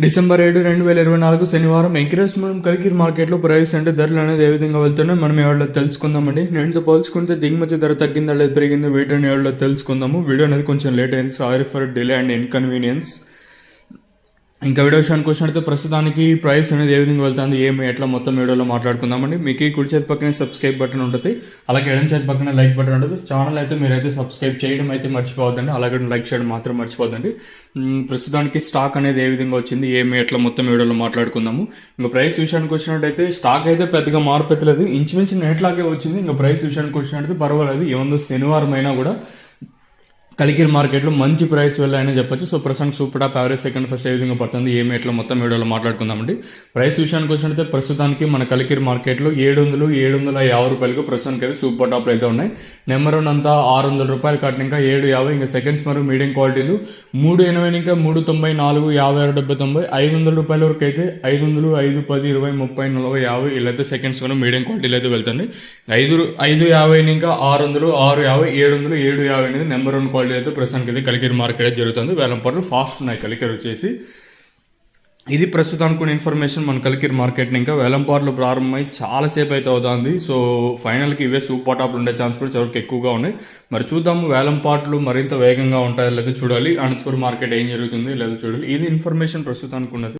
December 7, 2024 శనివారం encourage మనం కలికిరి మార్కెట్లో ప్రైస్ అంటే ధరలు అనేది ఏ విధంగా వెళ్తున్నాయి మనం ఎవరిలో తెలుసుకుందామండి. నేనుతో పోల్చుకుంటే దిగుమతి ధర తగ్గిందా లేదా పెరిగిందో వీటిని ఎవరిలో తెలుసుకుందాము. వీడియో అనేది కొంచెం లేట్ అయింది, sorry for delay and inconvenience. ఇంకా వీడియో విషయానికి వచ్చినట్టు ప్రస్తుతానికి ప్రైస్ అనేది ఏ విధంగా వెళ్తుంది ఏమి ఎట్లా మొత్తం వీడియోలో మాట్లాడుకుందామండి. మీకు ఈ కుడి చేతి పక్కనే సబ్స్క్రైబ్ బటన్ ఉంటుంది, అలాగే ఎడం చేతి పక్కన లైక్ బటన్ ఉంటుంది. ఛానల్ అయితే మీరైతే సబ్స్క్రైబ్ చేయడం అయితే మర్చిపోవద్దండి, అలాగే లైక్ చేయడం మాత్రం మర్చిపోద్దండి. ప్రస్తుతానికి స్టాక్ అనేది ఏ విధంగా వచ్చింది ఏమి ఎట్లా మొత్తం వీడియోలో మాట్లాడుకుందాము. ఇంకా ప్రైస్ విషయానికి వచ్చినట్టయితే స్టాక్ అయితే పెద్దగా మార్పు ఎత్తలేదు, ఇంచుమించు నెట్లాగే వచ్చింది. ఇంకా ప్రైస్ విషయానికి వచ్చినట్టయితే పర్వాలేదు, ఏముందో శనివారం అయినా కూడా కలికిరి మార్కెట్లో మంచి ప్రైస్ వెళ్ళాయని చెప్పొచ్చు. సో ప్రస్తుతానికి super top average second first ఏ విధంగా పడుతుంది ఏమి ఎట్లా మొత్తం వీడియోలో మాట్లాడుకుందామండి. ప్రైస్ విషయానికి వచ్చినట్లయితే ప్రస్తుతానికి మన కలికిరి మార్కెట్లో 750 రూపాయలకు ప్రస్తుతానికి అయితే సూపర్ టాప్లు అయితే ఉన్నాయి. నెంబర్ 1 అంతా 600 రూపాయలు కట్టిన ఇంకా 750. ఇంకా సెకండ్స్ మరియు మీడియం క్వాలిటీలు 380 ఇంకా 390 450 76 70 500 రూపాయల వరకు అయితే 500 5 10 20 30 40 50 ఇలా అయితే సెకండ్స్ మరియు మీడియం క్వాలిటీలు అయితే వెళ్తుంది. 550 ఇంకా 600 650 700 750 అనేది నెంబర్ 1 క్వాలిటీ అయితే ప్రస్తుతానికి అయితే కలికిరి మార్కెట్ అయితే జరుగుతుంది. వేలం పాటలు ఫాస్ట్ ఉన్నాయి కలికిరి వచ్చేసి. ఇది ప్రస్తుతానికి కొన్ని ఇన్ఫర్మేషన్ మన కలికిరి మార్కెట్. ఇంకా వేలం పాటలు ప్రారంభమై చాలాసేపు అయితే అవుతుంది. సో ఫైనల్కి ఇవే సూపర్ టాప్లు ఉండే ఛాన్స్ కూడా చాలా ఎక్కువగా ఉన్నాయి. మరి చూద్దాము వేలం పాటలు మరింత వేగంగా ఉంటాయో లేదో చూడాలి. అనంతపురం మార్కెట్ ఏం జరుగుతుంది లేదో చూడాలి. ఇది ఇన్ఫర్మేషన్ ప్రస్తుతానికి ఉన్నది.